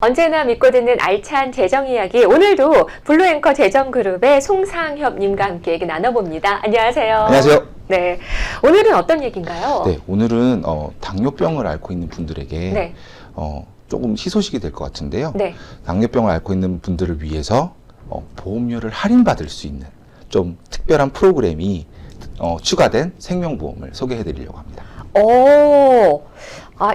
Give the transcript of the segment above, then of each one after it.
언제나 믿고 듣는 알찬 재정 이야기, 오늘도 블루앵커 재정그룹의 송상협님과 함께 얘기 나눠봅니다. 안녕하세요. 안녕하세요. 네, 오늘은 어떤 얘기인가요? 네, 오늘은 당뇨병을 앓고 있는 분들에게 네. 조금 희소식이 될 것 같은데요. 네. 당뇨병을 앓고 있는 분들을 위해서 보험료를 할인받을 수 있는 좀 특별한 프로그램이 추가된 생명보험을 소개해 드리려고 합니다.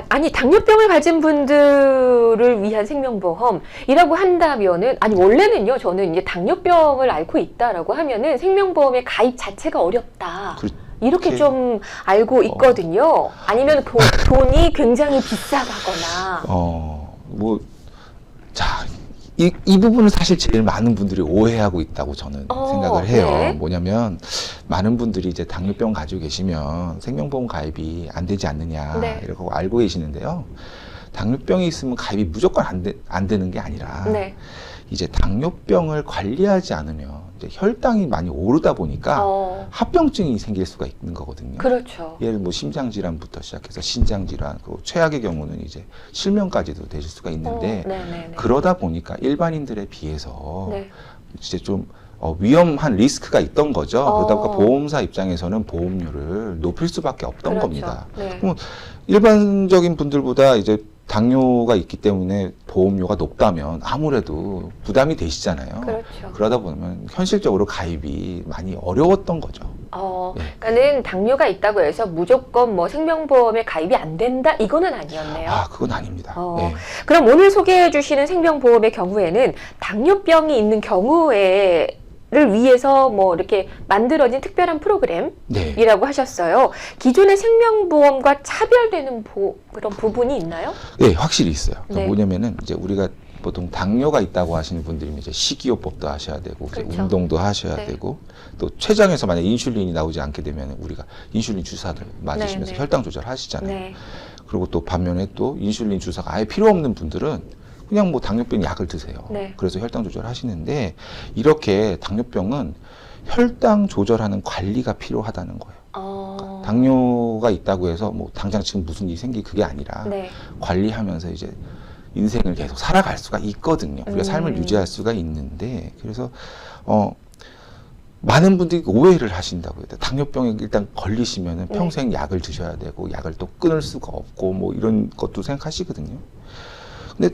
아니 당뇨병을 가진 분들을 위한 생명보험이라고 한다면은, 아니 원래는요, 저는 이제 당뇨병을 앓고 있다라고 하면은 생명보험의 가입 자체가 어렵다, 이렇게 좀 알고 있거든요. 아니면 돈이 굉장히 비싸다거나. 이 부분은 사실 제일 많은 분들이 오해하고 있다고 저는 생각을 해요. 네. 뭐냐면 많은 분들이 이제 당뇨병 가지고 계시면 생명보험 가입이 안 되지 않느냐, 네. 이렇게 알고 계시는데요. 당뇨병이 있으면 가입이 무조건 안 되는 게 아니라, 네. 이제 당뇨병을 관리하지 않으면 이제 혈당이 많이 오르다 보니까 합병증이 생길 수가 있는 거거든요. 그렇죠. 예를 뭐 심장 질환부터 시작해서 신장 질환, 그리고 최악의 경우는 이제 실명까지도 되실 수가 있는데, 그러다 보니까 일반인들에 비해서 네. 이제 좀 위험한 리스크가 있던 거죠. 그러다 보니까 보험사 입장에서는 보험료를 높일 수밖에 없던 그렇죠. 겁니다. 네. 그럼 일반적인 분들보다 이제 당뇨가 있기 때문에 보험료가 높다면 아무래도 부담이 되시잖아요. 그렇죠. 그러다 보면 현실적으로 가입이 많이 어려웠던 거죠. 네. 그러니까는 당뇨가 있다고 해서 무조건 뭐 생명보험에 가입이 안 된다, 이거는 아니었네요. 그건 아닙니다. 네. 그럼 오늘 소개해 주시는 생명보험의 경우에는 당뇨병이 있는 경우에 를 위해서 뭐 이렇게 만들어진 특별한 프로그램이라고 하셨어요. 기존의 생명보험과 차별되는 그런 부분이 있나요? 네, 확실히 있어요. 네. 뭐냐면은 이제 우리가 보통 당뇨가 있다고 하시는 분들이면 이제 식이요법도 하셔야 되고, 그렇죠. 이제 운동도 하셔야 네. 되고, 또 췌장에서 만약 인슐린이 나오지 않게 되면 우리가 인슐린 주사를 맞으시면서 네. 혈당 조절하시잖아요. 네. 그리고 또 반면에 또 인슐린 주사가 아예 필요 없는 분들은 그냥 뭐 당뇨병 약을 드세요. 네. 그래서 혈당 조절하시는데, 이렇게 당뇨병은 혈당 조절하는 관리가 필요하다는 거예요. 당뇨가 있다고 해서 뭐 당장 지금 무슨 일이 생기, 그게 아니라 네. 관리하면서 이제 인생을 계속 살아갈 수가 있거든요. 우리가 삶을 유지할 수가 있는데, 그래서 많은 분들이 오해를 하신다고요. 당뇨병에 일단 걸리시면은 평생 약을 드셔야 되고, 약을 또 끊을 수가 없고, 뭐 이런 것도 생각하시거든요. 근데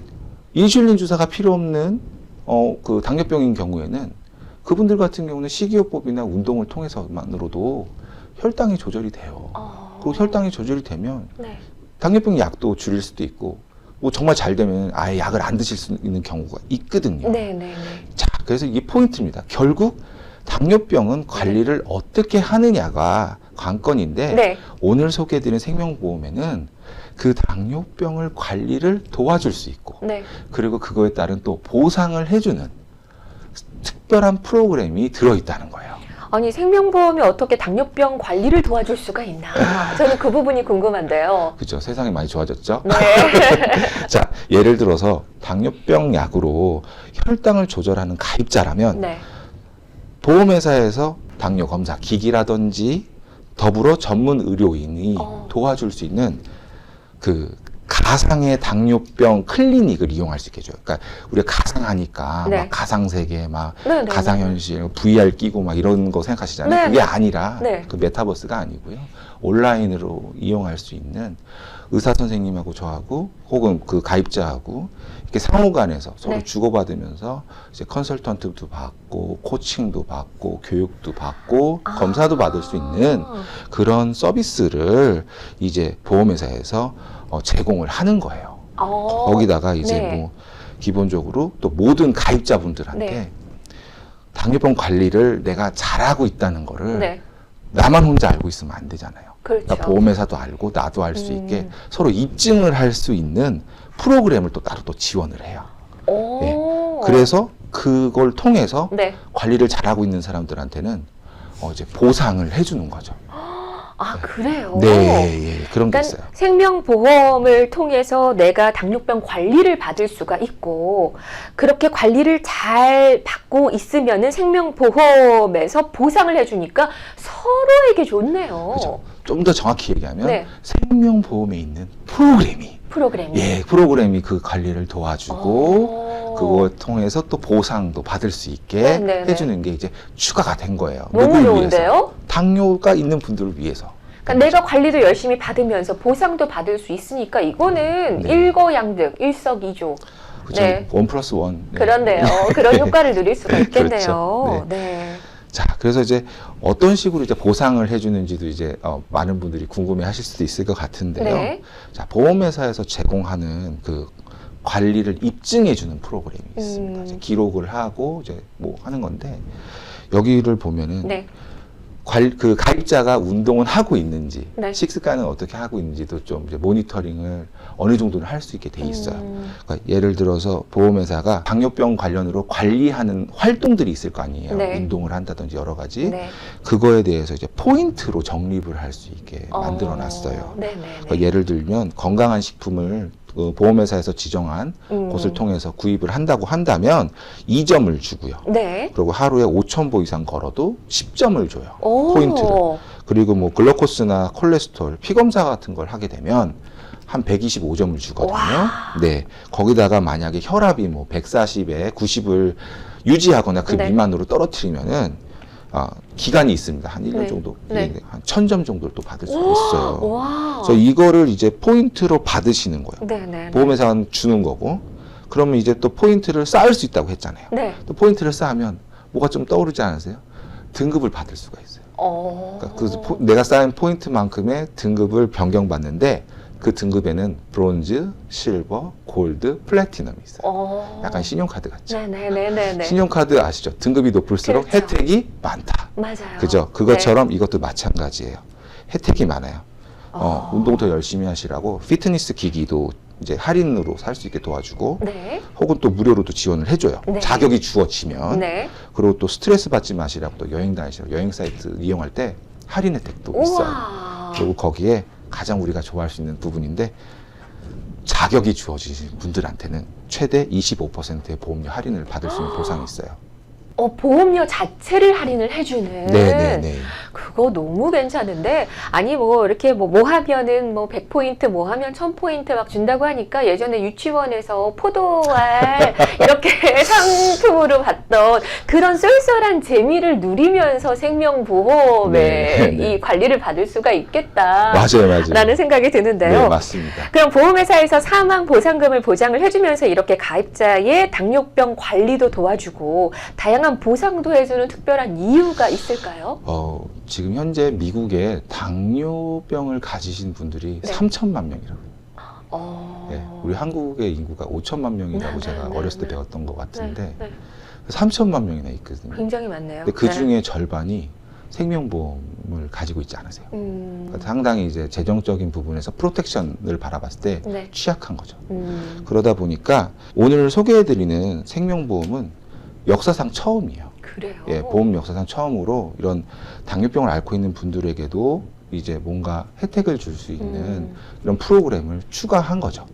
인슐린 주사가 필요 없는 그 당뇨병인 경우에는, 그분들 같은 경우는 식이요법이나 운동을 통해서만으로도 혈당이 조절이 돼요. 그리고 혈당이 조절이 되면 당뇨병 약도 줄일 수도 있고, 뭐 정말 잘 되면 아예 약을 안 드실 수 있는 경우가 있거든요. 자, 그래서 이게 포인트입니다. 결국 당뇨병은 관리를 어떻게 하느냐가 관건인데, 오늘 소개해드린 생명보험에는 그 당뇨병을 관리를 도와줄 수 있고, 그리고 그거에 따른 또 보상을 해주는 특별한 프로그램이 들어있다는 거예요. 아니, 생명보험이 어떻게 당뇨병 관리를 도와줄 수가 있나? 저는 그 부분이 궁금한데요. 그렇죠. 세상이 많이 좋아졌죠? 네. 자, 예를 들어서 당뇨병 약으로 혈당을 조절하는 가입자라면 보험회사에서 당뇨 검사 기기라든지 더불어 전문 의료인이 도와줄 수 있는 그 가상의 당뇨병 클리닉을 이용할 수 있게 해줘요. 그러니까 우리가 가상하니까 막 가상세계, 막 가상현실, VR 끼고 막 이런 거 생각하시잖아요. 그게 아니라 그 메타버스가 아니고요. 온라인으로 이용할 수 있는 의사 선생님하고 저하고 혹은 그 가입자하고 이렇게 상호간에서 서로 주고받으면서 이제 컨설턴트도 받고, 코칭도 받고, 교육도 받고, 검사도 받을 수 있는 그런 서비스를 이제 보험회사에서 제공을 하는 거예요. 거기다가 이제 뭐 기본적으로 또 모든 가입자분들한테 당뇨병 관리를 내가 잘하고 있다는 거를 나만 혼자 알고 있으면 안 되잖아요. 그러니까 보험회사도 알고 나도 알 수 있게 서로 입증을 할 수 있는 프로그램을 또 따로 또 지원을 해요. 네. 그래서 그걸 통해서 관리를 잘하고 있는 사람들한테는 이제 보상을 해주는 거죠. 그래요? 네, 그런 게 있어요. 생명보험을 통해서 내가 당뇨병 관리를 받을 수가 있고, 그렇게 관리를 잘 받고 있으면은 생명보험에서 보상을 해주니까 서로에게 좋네요. 그렇죠. 좀 더 정확히 얘기하면 생명보험에 있는 프로그램이 그 관리를 도와주고 그거 통해서 또 보상도 받을 수 있게 해주는 게 이제 추가가 된 거예요. 너무 좋은데요? 위해서? 당뇨가 있는 분들을 위해서. 그러니까 내가 관리도 열심히 받으면서 보상도 받을 수 있으니까 이거는 일거양득, 일석이조. 그렇죠. 네. 1+1. 네. 그런데요. 그런 효과를 누릴 수가 있겠네요. 그렇죠. 네. 자, 그래서 이제 어떤 식으로 이제 보상을 해주는지도 이제 많은 분들이 궁금해하실 수도 있을 것 같은데요. 네. 자, 보험회사에서 제공하는 그 관리를 입증해주는 프로그램이 있습니다. 이제 기록을 하고 이제 뭐 하는 건데 여기를 보면은. 네. 그 가입자가 운동은 하고 있는지, 네. 식습관은 어떻게 하고 있는지도 좀 이제 모니터링을 어느 정도는 할 수 있게 돼 있어요. 그러니까 예를 들어서 보험회사가 당뇨병 관련으로 관리하는 활동들이 있을 거 아니에요. 네. 운동을 한다든지 여러 가지. 네. 그거에 대해서 이제 포인트로 적립을 할 수 있게 만들어 놨어요. 그러니까 예를 들면 건강한 식품을 그 보험회사에서 지정한 곳을 통해서 구입을 한다고 한다면 2점을 주고요. 네. 그리고 하루에 5,000보 이상 걸어도 10점을 줘요. 오. 포인트를. 그리고 뭐 글루코스나 콜레스테롤, 피 검사 같은 걸 하게 되면 한 125점을 주거든요. 와. 네. 거기다가 만약에 혈압이 뭐 140에 90을 유지하거나 그 네. 미만으로 떨어뜨리면은 기간이 있습니다. 한 1년 네. 정도. 네. 한 1,000점 정도를 또 받을 수 있어요. 와. 그래서 이거를 이제 포인트로 받으시는 거예요. 네네. 보험회사는 주는 거고, 그러면 이제 또 포인트를 쌓을 수 있다고 했잖아요. 네. 또 포인트를 쌓으면 뭐가 좀 떠오르지 않으세요? 등급을 받을 수가 있어요. 그러니까 내가 쌓인 포인트만큼의 등급을 변경받는데 그 등급에는 브론즈, 실버, 골드, 플래티넘이 있어요. 약간 신용카드 같죠. 네네네네. 신용카드 아시죠? 등급이 높을수록 그렇죠. 혜택이 많다. 맞아요. 그죠? 그것처럼 이것도 마찬가지예요. 혜택이 많아요. 어. 운동 더 열심히 하시라고 피트니스 기기도 이제 할인으로 살 수 있게 도와주고, 네. 혹은 또 무료로도 지원을 해줘요. 네. 자격이 주어지면. 네. 그리고 또 스트레스 받지 마시라고 또 여행 다니시라고 여행 사이트 이용할 때 할인 혜택도 있어요. 우와. 그리고 거기에 가장 우리가 좋아할 수 있는 부분인데, 자격이 주어지신 분들한테는 최대 25%의 보험료 할인을 받을 수 있는 보상이 있어요. 보험료 자체를 할인을 해주는. 네네네. 그거 너무 괜찮은데, 아니 뭐 이렇게 뭐 하면은 뭐 100포인트 뭐 하면 1000포인트 막 준다고 하니까 예전에 유치원에서 포도알 이렇게 상품으로 받던 그런 쏠쏠한 재미를 누리면서 생명보험에 이 관리를 받을 수가 있겠다. 맞아요. 라는 생각이 드는데요. 네, 맞습니다. 그럼 보험회사에서 사망 보상금을 보장을 해주면서 이렇게 가입자의 당뇨병 관리도 도와주고 다양한 보상도 해주는 특별한 이유가 있을까요? 지금 현재 미국에 당뇨병을 가지신 분들이 3천만 명이라고. 네, 우리 한국의 인구가 5천만 명이라고 제가 어렸을 때 배웠던 것 같은데 3천만 명이나 있거든요. 굉장히 많네요. 근데 그 중에 절반이 생명보험을 가지고 있지 않으세요. 그러니까 상당히 이제 재정적인 부분에서 프로텍션을 바라봤을 때 취약한 거죠. 그러다 보니까 오늘 소개해드리는 생명보험은 역사상 처음이에요. 그래요? 예, 보험 역사상 처음으로 이런 당뇨병을 앓고 있는 분들에게도 이제 뭔가 혜택을 줄 수 있는 이런 프로그램을 추가한 거죠.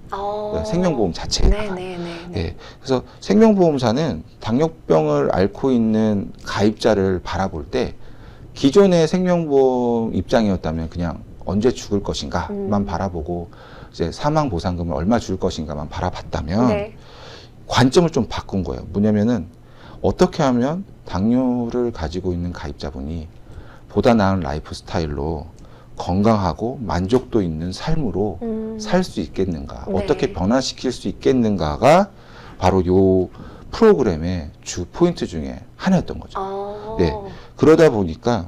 네, 생명보험 자체에다가. 예, 그래서 생명보험사는 당뇨병을 앓고 있는 가입자를 바라볼 때 기존의 생명보험 입장이었다면 그냥 언제 죽을 것인가만 바라보고 이제 사망 보상금을 얼마 줄 것인가만 바라봤다면 관점을 좀 바꾼 거예요. 뭐냐면은 어떻게 하면 당뇨를 가지고 있는 가입자분이 보다 나은 라이프 스타일로 건강하고 만족도 있는 삶으로 살 수 있겠는가, 어떻게 변화시킬 수 있겠는가가 바로 요 프로그램의 주 포인트 중에 하나였던 거죠. 네, 그러다 보니까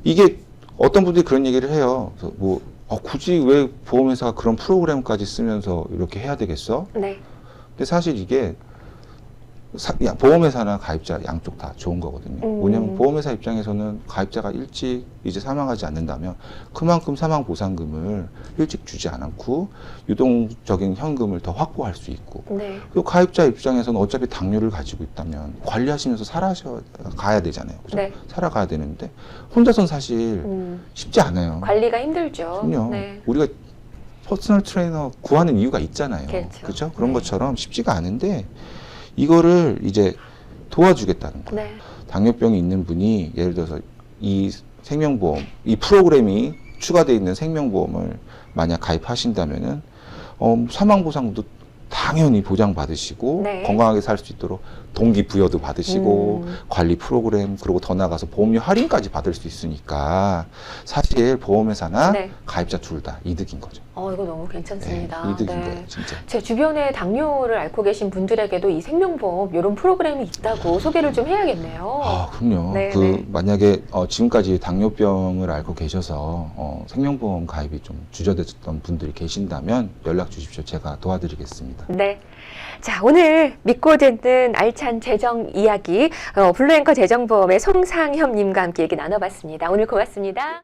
이게 어떤 분들이 그런 얘기를 해요. 그래서 뭐 굳이 왜 보험회사가 그런 프로그램까지 쓰면서 이렇게 해야 되겠어? 근데 사실 이게 보험회사나 가입자 양쪽 다 좋은 거거든요. 뭐냐면 보험회사 입장에서는 가입자가 일찍 이제 사망하지 않는다면 그만큼 사망 보상금을 일찍 주지 않고 유동적인 현금을 더 확보할 수 있고, 또 가입자 입장에서는 어차피 당뇨를 가지고 있다면 관리하시면서 살아가야 되잖아요. 그죠? 살아가야 되는데 혼자선 사실 쉽지 않아요. 관리가 힘들죠. 그럼요. 우리가 퍼스널 트레이너 구하는 이유가 있잖아요. 그렇죠? 그런 것처럼 쉽지가 않은데 이거를 이제 도와주겠다는 거예요. 당뇨병이 있는 분이 예를 들어서 이 생명보험, 이 프로그램이 추가되어 있는 생명보험을 만약 가입하신다면은 사망보상도 당연히 보장받으시고 네. 건강하게 살 수 있도록 동기부여도 받으시고 관리 프로그램 그리고 더 나가서 보험료 할인까지 받을 수 있으니까 사실 보험회사나 네. 가입자 둘 다 이득인 거죠. 이거 너무 괜찮습니다. 네, 이득인 네. 거예요, 진짜. 제 주변에 당뇨를 앓고 계신 분들에게도 이 생명보험 이런 프로그램이 있다고 소개를 좀 해야겠네요. 아, 그럼요. 네, 네. 만약에 지금까지 당뇨병을 앓고 계셔서 생명보험 가입이 좀 주저됐던 분들이 계신다면 연락 주십시오. 제가 도와드리겠습니다. 네. 자, 오늘 믿고 듣는 알찬 재정 이야기, 블루앵커 재정보험의 송상협님과 함께 얘기 나눠봤습니다. 오늘 고맙습니다.